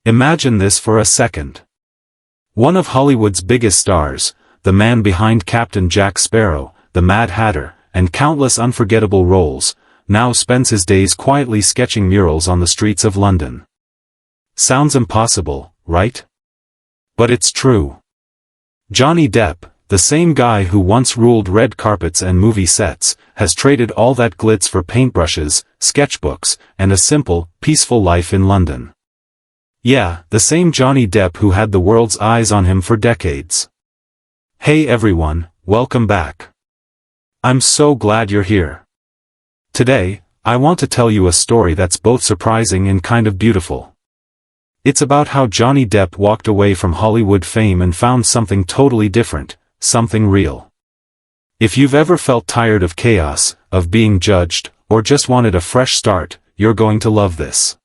Imagine this for a second. One of Hollywood's biggest stars, the man behind Captain Jack Sparrow, the Mad Hatter, and countless unforgettable roles, now spends his days quietly sketching murals on the streets of London. Sounds impossible, right? But it's true. Johnny Depp, the same guy who once ruled red carpets and movie sets, has traded all that glitz for paintbrushes, sketchbooks, and a simple, peaceful life in London. Yeah, the same Johnny Depp who had the world's eyes on him for decades. Hey everyone, welcome back. I'm so glad you're here. Today, I want to tell you a story that's both surprising and kind of beautiful. It's about how Johnny Depp walked away from Hollywood fame and found something totally different, something real. If you've ever felt tired of chaos, of being judged, or just wanted a fresh start, you're going to love this.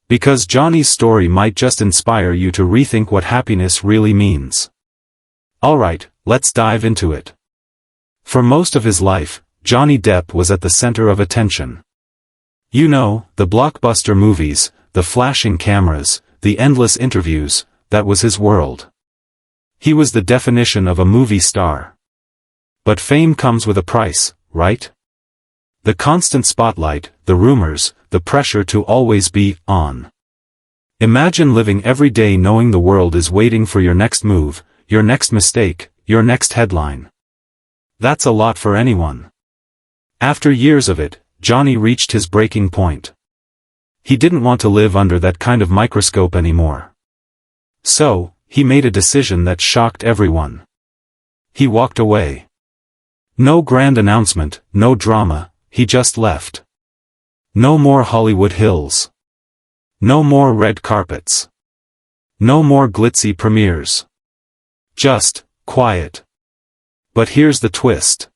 Because Johnny's story might just inspire you to rethink what happiness really means. Alright, let's dive into it. For most of his life, Johnny Depp was at the center of attention. You know, the blockbuster movies, the flashing cameras, the endless interviews, that was his world. He was the definition of a movie star. But fame comes with a price, right? The constant spotlight, the rumors, the pressure to always be on. Imagine living every day knowing the world is waiting for your next move, your next mistake, your next headline. That's a lot for anyone. After years of it, Johnny reached his breaking point. He didn't want to live under that kind of microscope anymore. So, he made a decision that shocked everyone. He walked away. No grand announcement, no drama, he just left. No more Hollywood Hills. No more red carpets. No more glitzy premieres. Just, quiet. But here's the twist.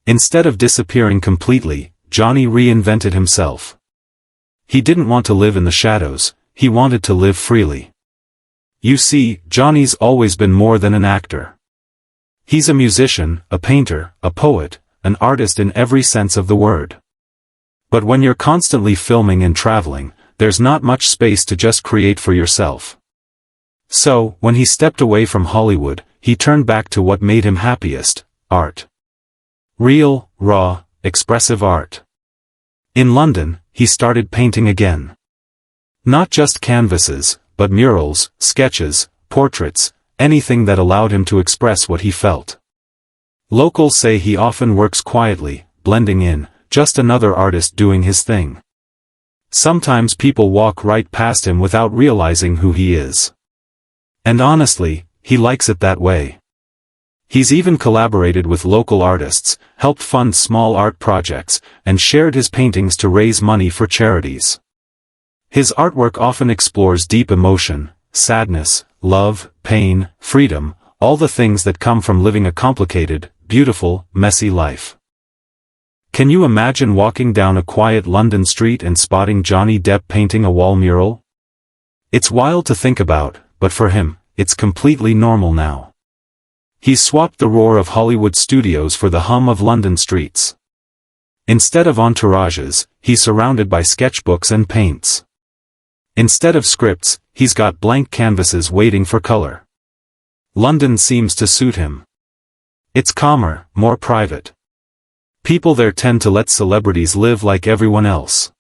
Instead of disappearing completely, Johnny reinvented himself. He didn't want to live in the shadows, he wanted to live freely. You see, Johnny's always been more than an actor. He's a musician, a painter, a poet, an artist in every sense of the word. But when you're constantly filming and traveling, there's not much space to just create for yourself. So, when he stepped away from Hollywood, he turned back to what made him happiest, art. Real, raw, expressive art. In London, he started painting again. Not just canvases, but murals, sketches, portraits, anything that allowed him to express what he felt. Locals say he often works quietly, blending in, just another artist doing his thing. Sometimes people walk right past him without realizing who he is. And honestly, he likes it that way. He's even collaborated with local artists, helped fund small art projects, and shared his paintings to raise money for charities. His artwork often explores deep emotion, sadness, love, pain, freedom, all the things that come from living a complicated, beautiful, messy life. Can you imagine walking down a quiet London street and spotting Johnny Depp painting a wall mural? It's wild to think about, but for him, it's completely normal now. He's swapped the roar of Hollywood studios for the hum of London streets. Instead of entourages, he's surrounded by sketchbooks and paints. Instead of scripts, he's got blank canvases waiting for color. London seems to suit him. It's calmer, more private. People there tend to let celebrities live like everyone else.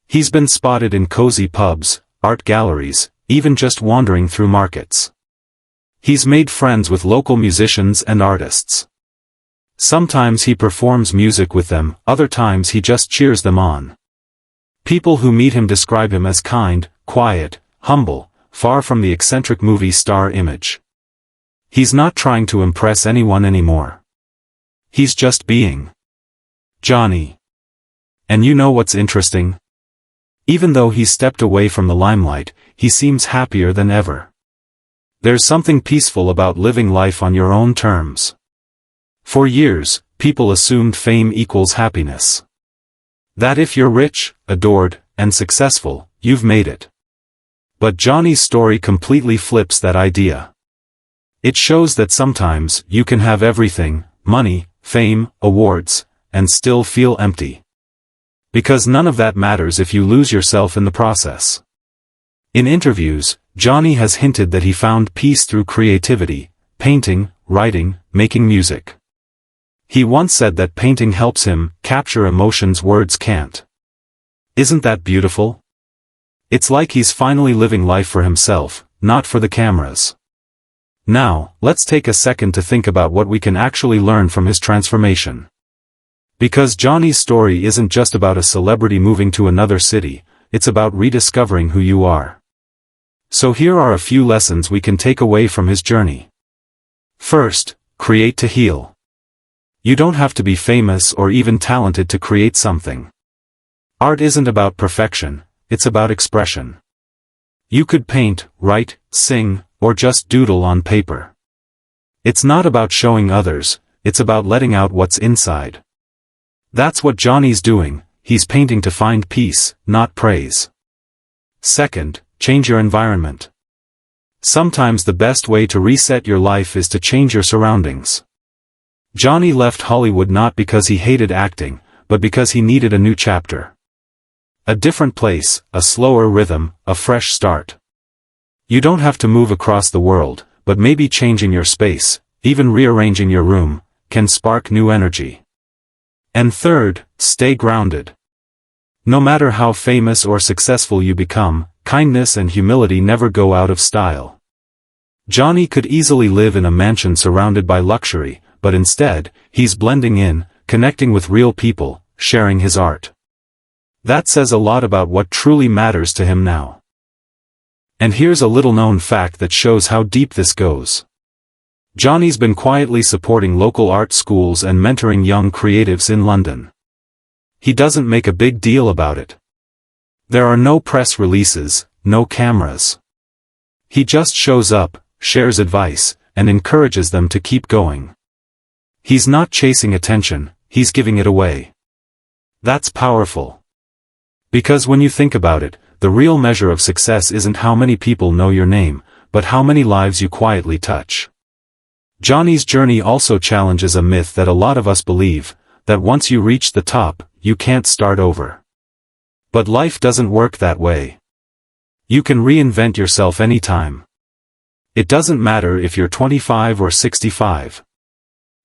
He's been spotted in cozy pubs, art galleries, even just wandering through markets. He's made friends with local musicians and artists. Sometimes he performs music with them, other times he just cheers them on. People who meet him describe him as kind, quiet, humble, far from the eccentric movie star image. He's not trying to impress anyone anymore. He's just being Johnny. And you know what's interesting? Even though he's stepped away from the limelight, he seems happier than ever. There's something peaceful about living life on your own terms. For years, people assumed fame equals happiness. That if you're rich, adored, and successful, you've made it. But Johnny's story completely flips that idea. It shows that sometimes you can have everything, money, fame, awards, and still feel empty. Because none of that matters if you lose yourself in the process. In interviews, Johnny has hinted that he found peace through creativity, painting, writing, making music. He once said that painting helps him capture emotions words can't. Isn't that beautiful? It's like he's finally living life for himself, not for the cameras. Now, let's take a second to think about what we can actually learn from his transformation. Because Johnny's story isn't just about a celebrity moving to another city, it's about rediscovering who you are. So here are a few lessons we can take away from his journey. First, create to heal. You don't have to be famous or even talented to create something. Art isn't about perfection, it's about expression. You could paint, write, sing, or just doodle on paper. It's not about showing others, it's about letting out what's inside. That's what Johnny's doing, he's painting to find peace, not praise. Second, change your environment. Sometimes the best way to reset your life is to change your surroundings. Johnny left Hollywood not because he hated acting, but because he needed a new chapter. A different place, a slower rhythm, a fresh start. You don't have to move across the world, but maybe changing your space, even rearranging your room, can spark new energy. And third, stay grounded. No matter how famous or successful you become, kindness and humility never go out of style. Johnny could easily live in a mansion surrounded by luxury, but instead, he's blending in, connecting with real people, sharing his art. That says a lot about what truly matters to him now. And here's a little-known fact that shows how deep this goes. Johnny's been quietly supporting local art schools and mentoring young creatives in London. He doesn't make a big deal about it. There are no press releases, no cameras. He just shows up, shares advice, and encourages them to keep going. He's not chasing attention, he's giving it away. That's powerful. Because when you think about it, the real measure of success isn't how many people know your name, but how many lives you quietly touch. Johnny's journey also challenges a myth that a lot of us believe, that once you reach the top, you can't start over. But life doesn't work that way. You can reinvent yourself anytime. It doesn't matter if you're 25 or 65.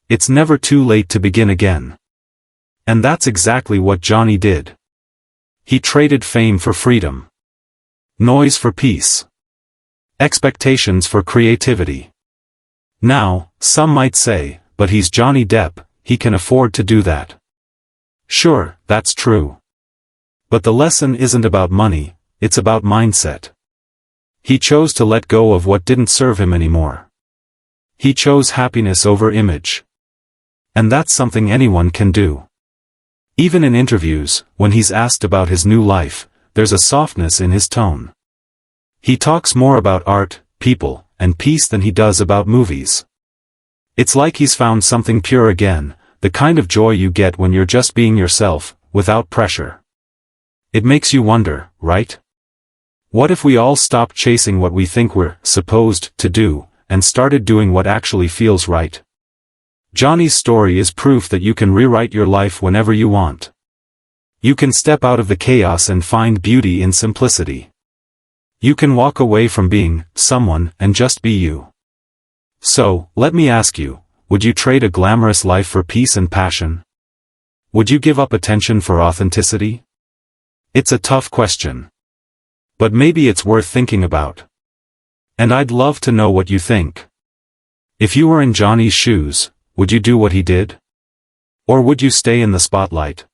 It's never too late to begin again. And that's exactly what Johnny did. He traded fame for freedom. Noise for peace. Expectations for creativity. Now, some might say, but he's Johnny Depp, he can afford to do that. Sure, that's true. But the lesson isn't about money, it's about mindset. He chose to let go of what didn't serve him anymore. He chose happiness over image. And that's something anyone can do. Even in interviews, when he's asked about his new life, there's a softness in his tone. He talks more about art, people, and peace than he does about movies. It's like he's found something pure again, the kind of joy you get when you're just being yourself, without pressure. It makes you wonder, right? What if we all stopped chasing what we think we're supposed to do, and started doing what actually feels right? Johnny's story is proof that you can rewrite your life whenever you want. You can step out of the chaos and find beauty in simplicity. You can walk away from being someone and just be you. So, let me ask you, would you trade a glamorous life for peace and passion? Would you give up attention for authenticity? It's a tough question. But maybe it's worth thinking about. And I'd love to know what you think. If you were in Johnny's shoes, would you do what he did? Or would you stay in the spotlight?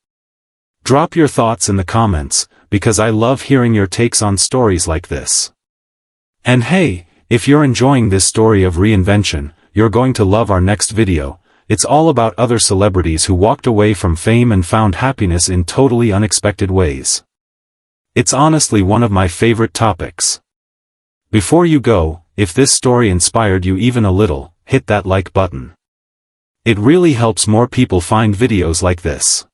Drop your thoughts in the comments, because I love hearing your takes on stories like this. And hey, if you're enjoying this story of reinvention, you're going to love our next video. It's all about other celebrities who walked away from fame and found happiness in totally unexpected ways. It's honestly one of my favorite topics. Before you go, if this story inspired you even a little, hit that like button. It really helps more people find videos like this.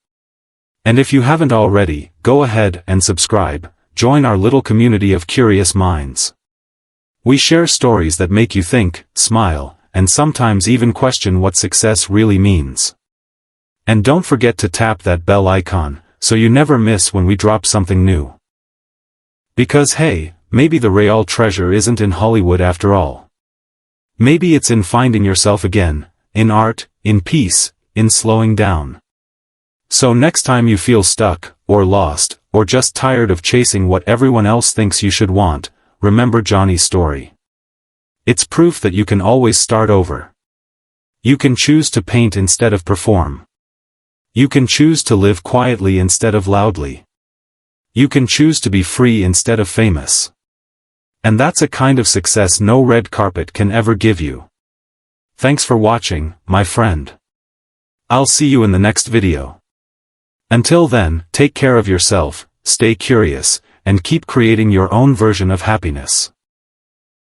And if you haven't already, go ahead and subscribe, join our little community of curious minds. We share stories that make you think, smile, and sometimes even question what success really means. And don't forget to tap that bell icon, so you never miss when we drop something new. Because hey, Maybe the real treasure isn't in Hollywood after all. Maybe it's in finding yourself again, in art, in peace, in slowing down. So next time you feel stuck, or lost, or just tired of chasing what everyone else thinks you should want, remember Johnny's story. It's proof that you can always start over. You can choose to paint instead of perform. You can choose to live quietly instead of loudly. You can choose to be free instead of famous. And that's a kind of success no red carpet can ever give you. Thanks for watching, my friend. I'll see you in the next video. Until then, take care of yourself, stay curious, and keep creating your own version of happiness.